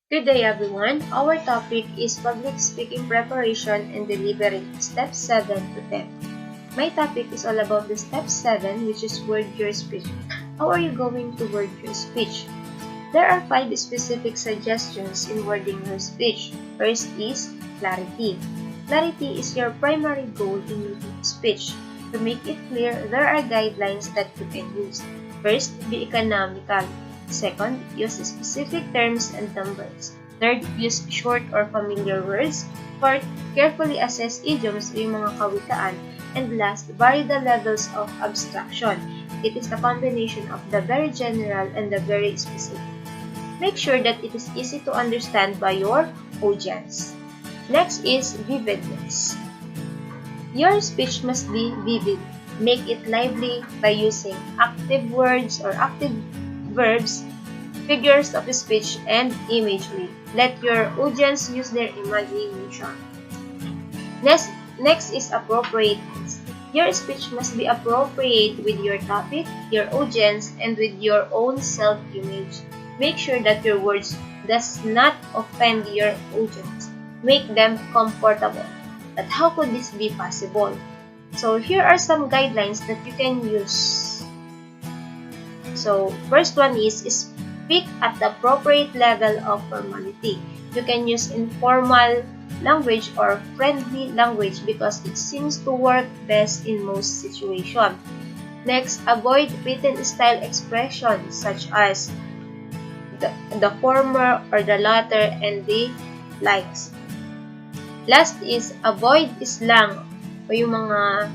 Good day everyone. Our topic is public speaking preparation and delivery, steps 7 to 10. My topic is all about the step 7, which is word your speech. How are you going to word your speech? There are 5 specific suggestions in wording your speech. First is clarity. Clarity is your primary goal in making a speech. To make it clear, there are guidelines that you can use. First, be economical. Second, use specific terms and numbers. Third, use short or familiar words. Fourth, carefully assess idioms o yung mga kawikaan. And last, vary the levels of abstraction. It is the combination of the very general and the very specific. Make sure that it is easy to understand by your audience. Next is vividness. Your speech must be vivid. Make it lively by using active words or active verbs, figures of speech, and imagery. Let your audience use their imagination. Next is appropriateness. Your speech must be appropriate with your topic, your audience, and with your own self-image. Make sure that your words does not offend your audience. Make them comfortable. But how could this be possible? So here are some guidelines that you can use. So, first one is speak at the appropriate level of formality. You can use informal language or friendly language because it seems to work best in most situations. Next, avoid written style expressions such as the former or the latter and the likes. Last is avoid slang o yung mga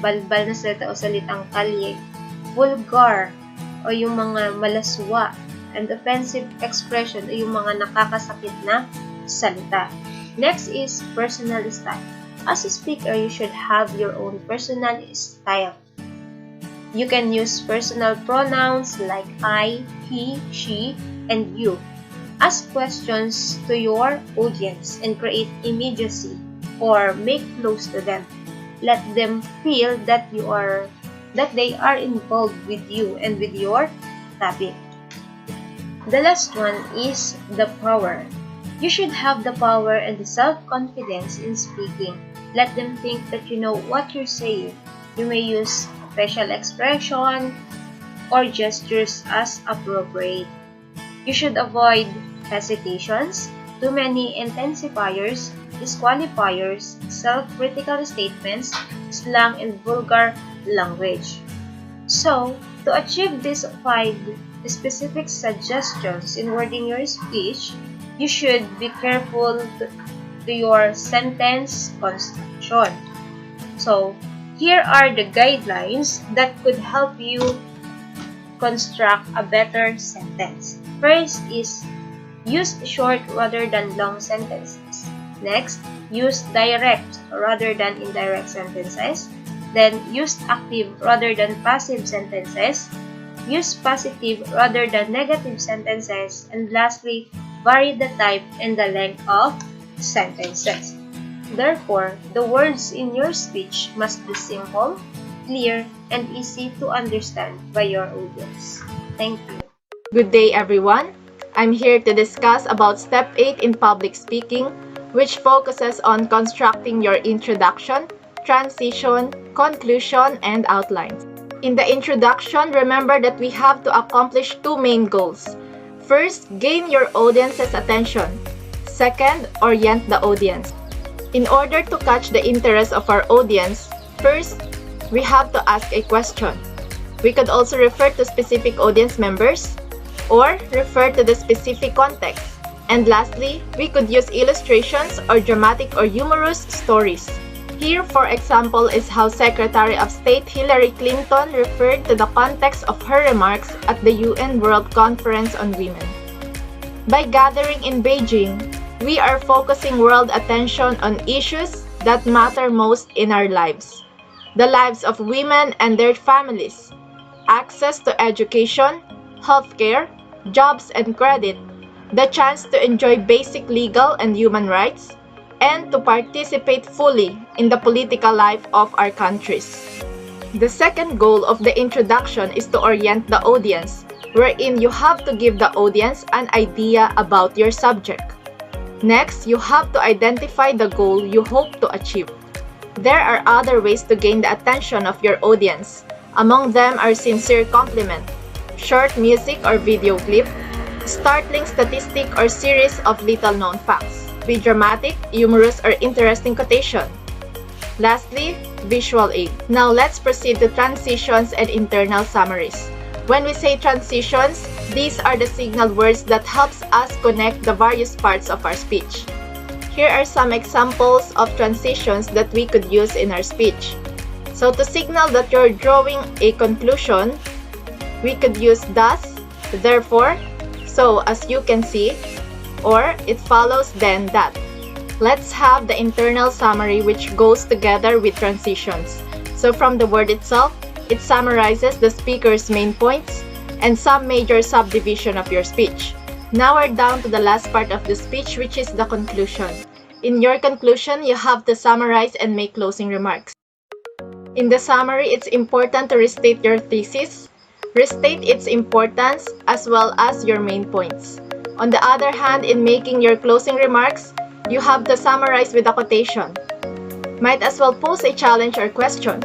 balbal na salita o salitang kalye, vulgar, o yung mga malaswa, and offensive expression o yung mga nakakasakit na salita. Next is personal style. As a speaker, you should have your own personal style. You can use personal pronouns like I, he, she, and you. Ask questions to your audience and create immediacy or make close to them. Let them feel that they are involved with you and with your topic. The last one is the power. You should have the power and the self-confidence in speaking. Let them think that you know what you're saying. You may use facial expression or gestures as appropriate. You should avoid hesitations, too many intensifiers, disqualifiers, self-critical statements, slang, and vulgar language. So, to achieve these 5 specific suggestions in wording your speech, you should be careful to your sentence construction. So, here are the guidelines that could help you construct a better sentence. First is use short rather than long sentences. Next, use direct rather than indirect sentences. Then, use active rather than passive sentences. Use positive rather than negative sentences. And lastly, vary the type and the length of sentences. Therefore, the words in your speech must be simple, clear, and easy to understand by your audience. Thank you. Good day, everyone. I'm here to discuss about Step 8 in public speaking, which focuses on constructing your introduction, transition, conclusion, and outlines. In the introduction, remember that we have to accomplish 2 main goals. First, gain your audience's attention. Second, orient the audience. In order to catch the interest of our audience, first, we have to ask a question. We could also refer to specific audience members or refer to the specific context. And lastly, we could use illustrations or dramatic or humorous stories. Here, for example, is how Secretary of State Hillary Clinton referred to the context of her remarks at the UN World Conference on Women. By gathering in Beijing, we are focusing world attention on issues that matter most in our lives. The lives of women and their families, access to education, healthcare, jobs and credit, the chance to enjoy basic legal and human rights, and to participate fully in the political life of our countries. The second goal of the introduction is to orient the audience. wherein you have to give the audience an idea about your subject. Next, you have to identify the goal you hope to achieve. There are other ways to gain the attention of your audience. Among them are sincere compliment, short music or video clip, startling statistic or series of little-known facts. Be dramatic, humorous, or interesting quotation. Lastly, visual aid. Now let's proceed to transitions and internal summaries. When we say transitions, these are the signal words that helps us connect the various parts of our speech. Here are some examples of transitions that we could use in our speech. So to signal that you're drawing a conclusion, we could use thus, therefore, so as you can see, or it follows then that. Let's have the internal summary which goes together with transitions. So from the word itself, it summarizes the speaker's main points and some major subdivision of your speech. Now we're down to the last part of the speech, which is the conclusion. In your conclusion, you have to summarize and make closing remarks. In the summary, it's important to restate your thesis, restate its importance, as well as your main points. On the other hand, in making your closing remarks, you have to summarize with a quotation. Might as well pose a challenge or question.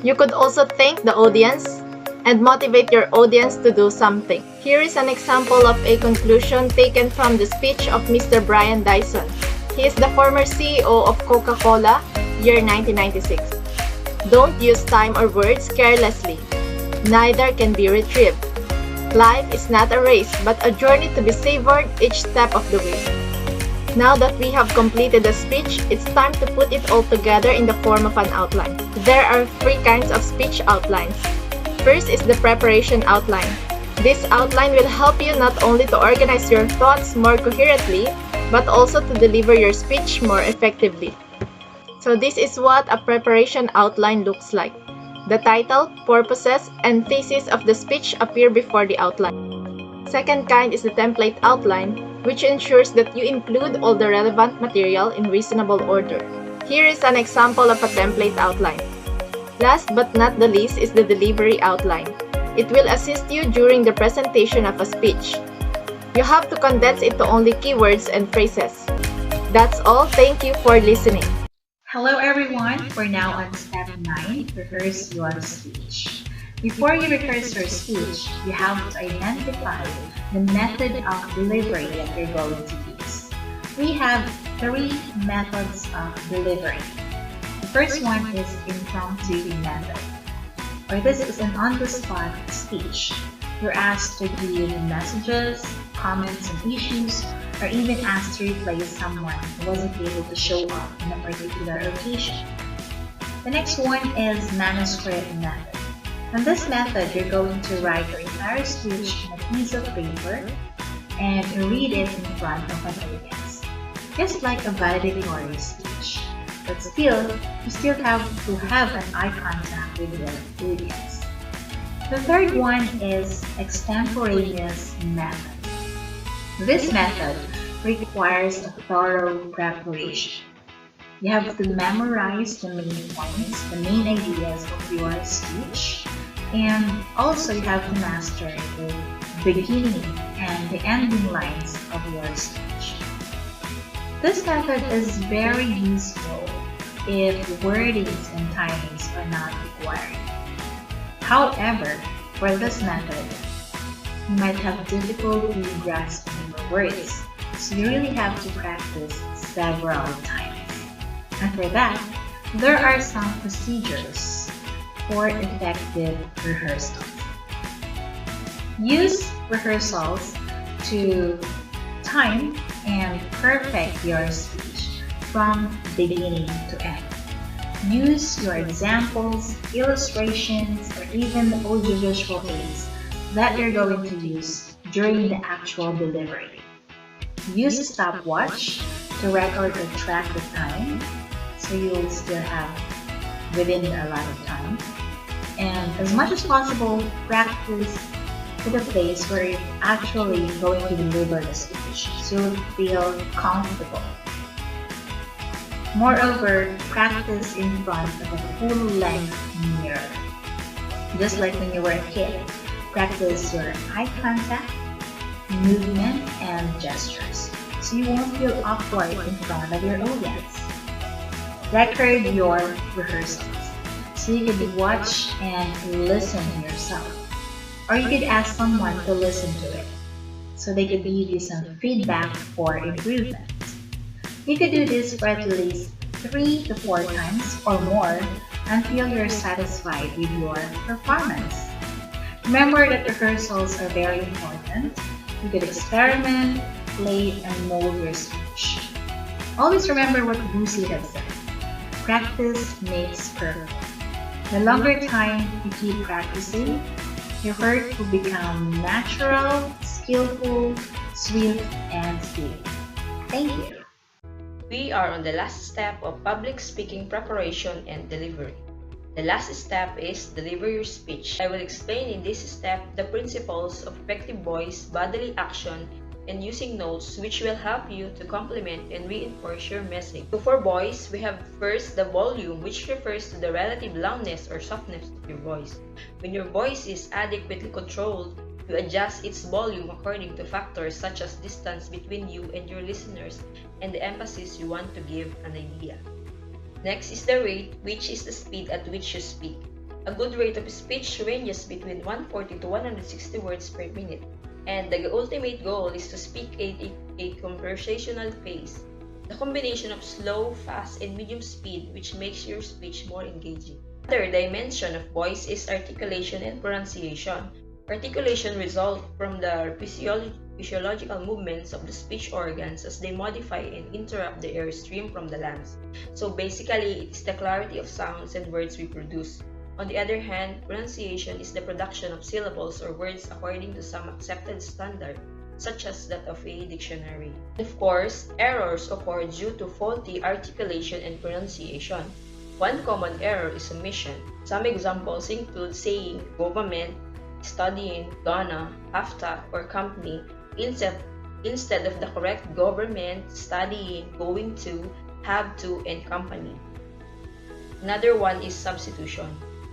You could also thank the audience and motivate your audience to do something. Here is an example of a conclusion taken from the speech of Mr. Brian Dyson. He is the former CEO of Coca-Cola, year 1996. Don't use time or words carelessly. Neither can be retrieved. Life is not a race, but a journey to be savored each step of the way. Now that we have completed the speech, it's time to put it all together in the form of an outline. There are 3 kinds of speech outlines. First is the preparation outline. This outline will help you not only to organize your thoughts more coherently, but also to deliver your speech more effectively. So this is what a preparation outline looks like. The title, purposes, and thesis of the speech appear before the outline. Second kind is the template outline, which ensures that you include all the relevant material in reasonable order. Here is an example of a template outline. Last but not the least is the delivery outline. It will assist you during the presentation of a speech. You have to condense it to only keywords and phrases. That's all. Thank you for listening. Hello everyone, we're now on step 9, rehearse your speech. Before you rehearse your speech, you have to identify the method of delivery that you're going to use. We have 3 methods of delivery. The first one is impromptu method, or this is an on-the-spot speech. You're asked to give messages, comments, and issues, or even asked to replace someone who wasn't able to show up in a particular occasion. The next one is manuscript method. In this method, you're going to write your entire speech on a piece of paper and read it in front of an audience, just like a valedictory speech. But still, you still have to have an eye contact with your audience. The third one is extemporaneous method. This method requires a thorough preparation. You have to memorize the main points, the main ideas of your speech, and also you have to master the beginning and the ending lines of your speech. This method is very useful if wordings and timings are not required. However, for this method, you might have difficulty grasping the words, so you really have to practice several times. And for that, there are some procedures for effective rehearsals. Use rehearsals to time and perfect your speech from beginning to end. Use your examples, illustrations, or even audiovisual aids that you're going to use during the actual delivery. Use a stopwatch to record or track the time, so you'll still have within a lot of time. And as much as possible, practice to the place where you're actually going to deliver the speech, so you'll feel comfortable. Moreover, practice in front of a full-length mirror. Just like when you were a kid, Practice your eye contact, movement, and gestures so you won't feel awkward in front of your audience. Record your rehearsals so you could watch and listen to yourself. Or you could ask someone to listen to it so they could give you some feedback for improvement. You could do this for at least 3 to 4 times or more until you're satisfied with your performance. Remember that rehearsals are very important. You could experiment, play, and mold your speech. Always remember what Lucy has said. Practice makes perfect. The longer time you keep practicing, your work will become natural, skillful, swift, and speedy. Thank you. We are on the last step of public speaking preparation and delivery. The last step is deliver your speech. I will explain in this step the principles of effective voice, bodily action, and using notes which will help you to complement and reinforce your message. So for voice, we have first the volume, which refers to the relative loudness or softness of your voice. When your voice is adequately controlled, you adjust its volume according to factors such as distance between you and your listeners and the emphasis you want to give an idea. Next is the rate, which is the speed at which you speak. A good rate of speech ranges between 140 to 160 words per minute, and the ultimate goal is to speak at a conversational pace. The combination of slow, fast, and medium speed which makes your speech more engaging. Another dimension of voice is articulation and pronunciation. Articulation results from the physiological movements of the speech organs as they modify and interrupt the airstream from the lungs. So basically, it is the clarity of sounds and words we produce. On the other hand, pronunciation is the production of syllables or words according to some accepted standard, such as that of a dictionary. Of course, errors occur due to faulty articulation and pronunciation. One common error is omission. Some examples include saying government, studying, gonna, after, or company instead of the correct government, studying, going to, have to, and company. Another one is substitution.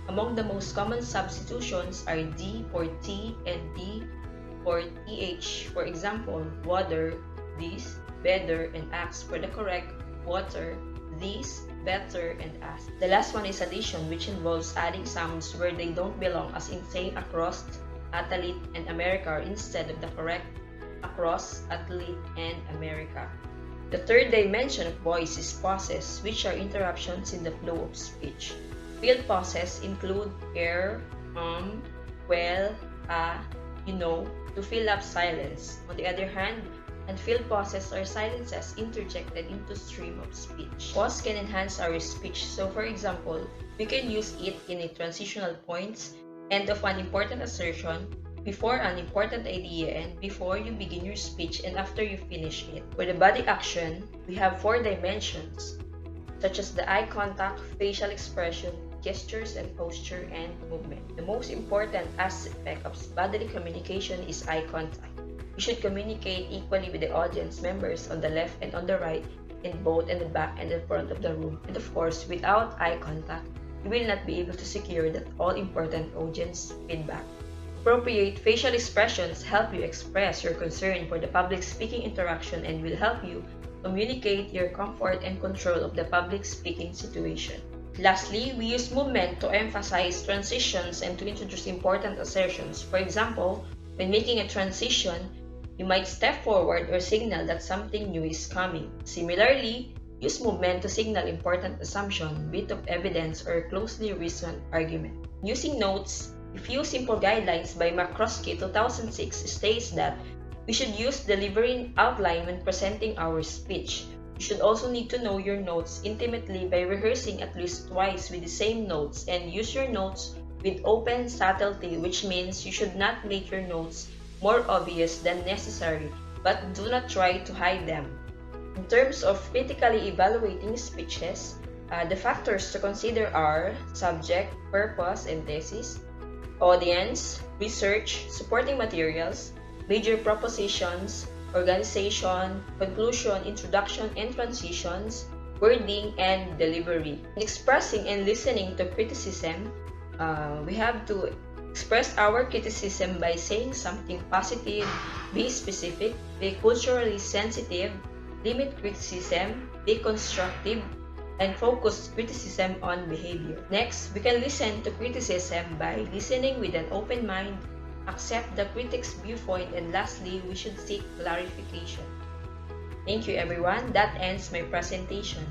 Among the most common substitutions are D for T and D for TH. For example, water, this, better, and ask for the correct water, this, better, and ask. The last one is addition, which involves adding sounds where they don't belong, as in saying across, athlete, and America instead of the correct across, athlete, and America. The third dimension of voice is pauses, which are interruptions in the flow of speech. Field pauses include well, to fill up silence. On the other hand, unfilled pauses are silences interjected into stream of speech. Pause can enhance our speech. So for example, we can use it in a transitional points, end of an important assertion, before an important idea, and before you begin your speech and after you finish it. For the body action, we have 4 dimensions, such as the eye contact, facial expression, gestures, and posture and movement. The most important aspect of bodily communication is eye contact. You should communicate equally with the audience members on the left and on the right, in both in the back and the front of the room. And of course, without eye contact, you will not be able to secure that all-important audience feedback. Appropriate facial expressions help you express your concern for the public speaking interaction and will help you communicate your comfort and control of the public speaking situation. Lastly, we use movement to emphasize transitions and to introduce important assertions. For example, when making a transition, you might step forward or signal that something new is coming. Similarly, use movement to signal important assumption, bit of evidence, or closely reasoned argument. Using notes, a few simple guidelines by McCroskey 2006 states that we should use delivery outline when presenting our speech. You should also need to know your notes intimately by rehearsing at least twice with the same notes, and use your notes with open subtlety, which means you should not make your notes more obvious than necessary, but do not try to hide them. In terms of critically evaluating speeches, the factors to consider are subject, purpose, and thesis, audience, research, supporting materials, major propositions, organization, conclusion, introduction and transitions, wording, and delivery. In expressing and listening to criticism, we have to Express our criticism by saying something positive, be specific, be culturally sensitive, limit criticism, be constructive, and focus criticism on behavior. Next, we can listen to criticism by listening with an open mind, accept the critic's viewpoint, and lastly, we should seek clarification. Thank you everyone. That ends my presentation.